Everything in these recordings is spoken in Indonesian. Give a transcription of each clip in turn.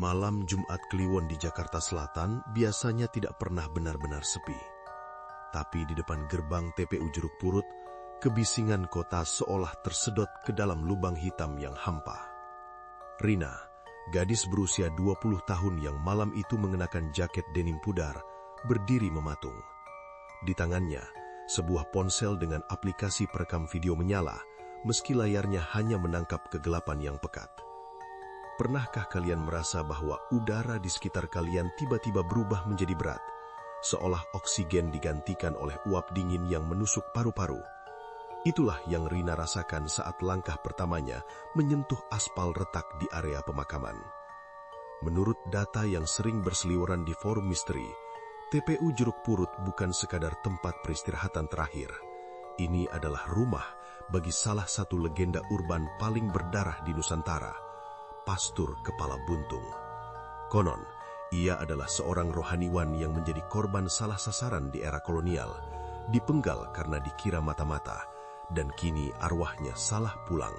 Malam Jumat Kliwon di Jakarta Selatan biasanya tidak pernah benar-benar sepi. Tapi di depan gerbang TPU Jeruk Purut, kebisingan kota seolah tersedot ke dalam lubang hitam yang hampa. Rina, gadis berusia 20 tahun yang malam itu mengenakan jaket denim pudar, berdiri mematung. Di tangannya, sebuah ponsel dengan aplikasi perekam video menyala, meski layarnya hanya menangkap kegelapan yang pekat. Pernahkah kalian merasa bahwa udara di sekitar kalian tiba-tiba berubah menjadi berat, seolah oksigen digantikan oleh uap dingin yang menusuk paru-paru? Itulah yang Rina rasakan saat langkah pertamanya menyentuh aspal retak di area pemakaman. Menurut data yang sering berseliweran di forum misteri, TPU Jeruk Purut bukan sekadar tempat peristirahatan terakhir. Ini adalah rumah bagi salah satu legenda urban paling berdarah di Nusantara, Pastur Kepala Buntung. Konon, ia adalah seorang rohaniwan yang menjadi korban salah sasaran di era kolonial, dipenggal karena dikira mata-mata, dan kini arwahnya salah pulang,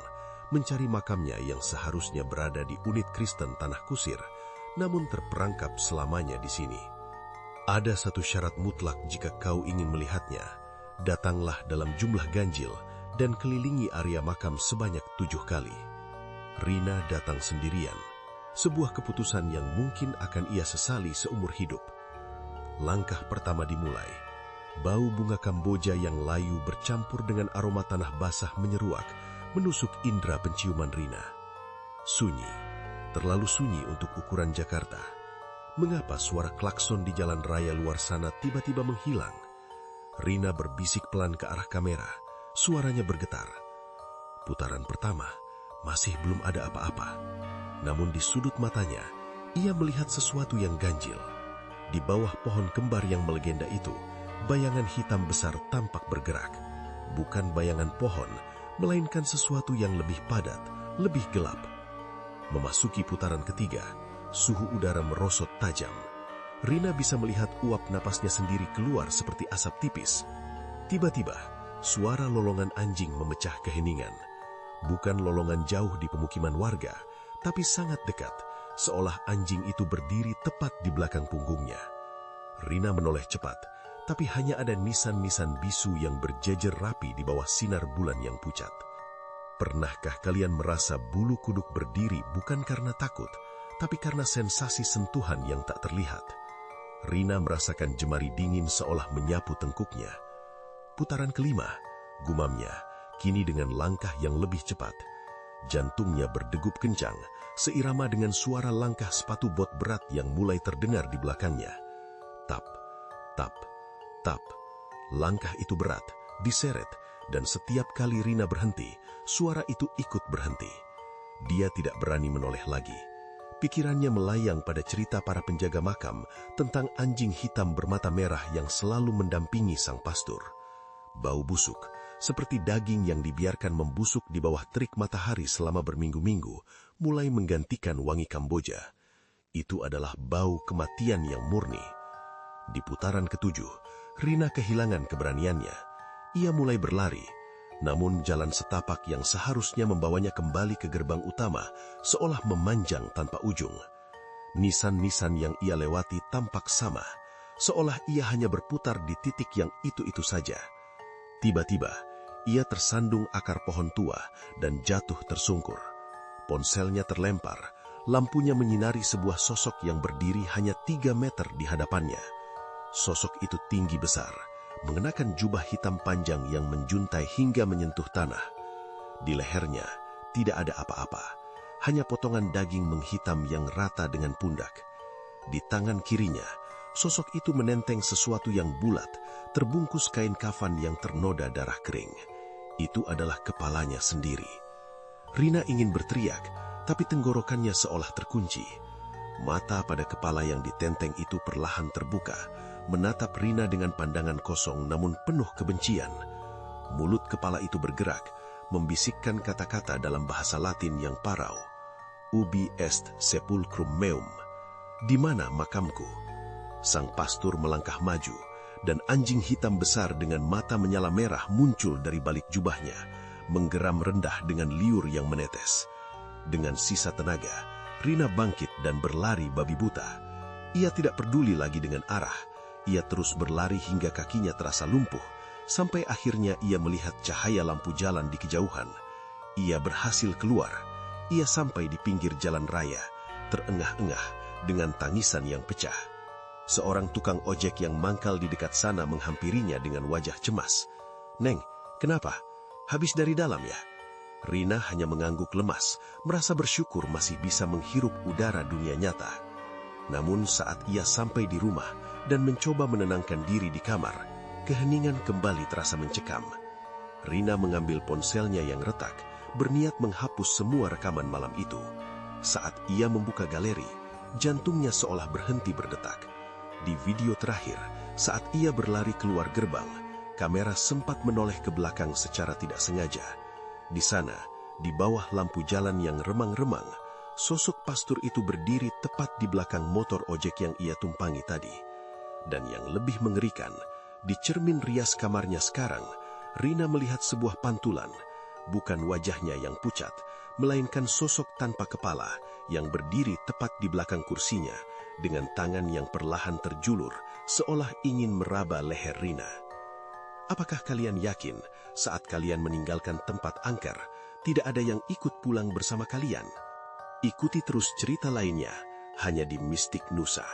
mencari makamnya yang seharusnya berada di unit Kristen Tanah Kusir, namun terperangkap selamanya di sini. Ada satu syarat mutlak jika kau ingin melihatnya, datanglah dalam jumlah ganjil dan kelilingi area makam sebanyak 7 kali. Rina datang sendirian, sebuah keputusan yang mungkin akan ia sesali seumur hidup. Langkah pertama dimulai. Bau bunga kamboja yang layu bercampur dengan aroma tanah basah menyeruak, menusuk indera penciuman Rina. Sunyi, terlalu sunyi untuk ukuran Jakarta. Mengapa suara klakson di jalan raya luar sana tiba-tiba menghilang? Rina berbisik pelan ke arah kamera, suaranya bergetar. Putaran pertama, masih belum ada apa-apa. Namun di sudut matanya, ia melihat sesuatu yang ganjil. Di bawah pohon kembar yang melegenda itu, bayangan hitam besar tampak bergerak. Bukan bayangan pohon, melainkan sesuatu yang lebih padat, lebih gelap. Memasuki putaran ketiga, suhu udara merosot tajam. Rina bisa melihat uap napasnya sendiri keluar seperti asap tipis. Tiba-tiba, suara lolongan anjing memecah keheningan. Bukan lolongan jauh di pemukiman warga, tapi sangat dekat, seolah anjing itu berdiri tepat di belakang punggungnya. Rina menoleh cepat, tapi hanya ada nisan-nisan bisu yang berjejer rapi di bawah sinar bulan yang pucat. Pernahkah kalian merasa bulu kuduk berdiri bukan karena takut, tapi karena sensasi sentuhan yang tak terlihat? Rina merasakan jemari dingin seolah menyapu tengkuknya. Putaran kelima, gumamnya, kini dengan langkah yang lebih cepat. Jantungnya berdegup kencang, seirama dengan suara langkah sepatu bot berat yang mulai terdengar di belakangnya. Tap, tap, tap. Langkah itu berat, diseret, dan setiap kali Rina berhenti, suara itu ikut berhenti. Dia tidak berani menoleh lagi. Pikirannya melayang pada cerita para penjaga makam tentang anjing hitam bermata merah yang selalu mendampingi sang pastur. Bau busuk, seperti daging yang dibiarkan membusuk di bawah terik matahari selama berminggu-minggu, mulai menggantikan wangi Kamboja. Itu adalah bau kematian yang murni. Di putaran ketujuh, Rina kehilangan keberaniannya. Ia mulai berlari, namun jalan setapak yang seharusnya membawanya kembali ke gerbang utama seolah memanjang tanpa ujung. Nisan-nisan yang ia lewati tampak sama, seolah ia hanya berputar di titik yang itu-itu saja. Tiba-tiba, ia tersandung akar pohon tua dan jatuh tersungkur. Ponselnya terlempar, lampunya menyinari sebuah sosok yang berdiri hanya 3 meter di hadapannya. Sosok itu tinggi besar, mengenakan jubah hitam panjang yang menjuntai hingga menyentuh tanah. Di lehernya tidak ada apa-apa, hanya potongan daging menghitam yang rata dengan pundak. Di tangan kirinya, sosok itu menenteng sesuatu yang bulat, terbungkus kain kafan yang ternoda darah kering. Itu adalah kepalanya sendiri. Rina ingin berteriak, tapi tenggorokannya seolah terkunci. Mata pada kepala yang ditenteng itu perlahan terbuka, menatap Rina dengan pandangan kosong namun penuh kebencian. Mulut kepala itu bergerak, membisikkan kata-kata dalam bahasa Latin yang parau. Ubi est sepulcrum meum. Di mana makamku? Sang pastur melangkah maju, dan anjing hitam besar dengan mata menyala merah muncul dari balik jubahnya, menggeram rendah dengan liur yang menetes. Dengan sisa tenaga, Rina bangkit dan berlari babi buta. Ia tidak peduli lagi dengan arah. Ia terus berlari hingga kakinya terasa lumpuh, sampai akhirnya ia melihat cahaya lampu jalan di kejauhan. Ia berhasil keluar. Ia sampai di pinggir jalan raya, terengah-engah dengan tangisan yang pecah. Seorang tukang ojek yang mangkal di dekat sana menghampirinya dengan wajah cemas. "Neng, kenapa? Habis dari dalam ya?" Rina hanya mengangguk lemas, merasa bersyukur masih bisa menghirup udara dunia nyata. Namun saat ia sampai di rumah dan mencoba menenangkan diri di kamar, keheningan kembali terasa mencekam. Rina mengambil ponselnya yang retak, berniat menghapus semua rekaman malam itu. Saat ia membuka galeri, jantungnya seolah berhenti berdetak. Di video terakhir, saat ia berlari keluar gerbang, kamera sempat menoleh ke belakang secara tidak sengaja. Di sana, di bawah lampu jalan yang remang-remang, sosok pastur itu berdiri tepat di belakang motor ojek yang ia tumpangi tadi. Dan yang lebih mengerikan, di cermin rias kamarnya sekarang, Rina melihat sebuah pantulan, bukan wajahnya yang pucat, melainkan sosok tanpa kepala yang berdiri tepat di belakang kursinya, dengan tangan yang perlahan terjulur, seolah ingin meraba leher Rina. Apakah kalian yakin saat kalian meninggalkan tempat angker, tidak ada yang ikut pulang bersama kalian? Ikuti terus cerita lainnya hanya di Mistik Nusa.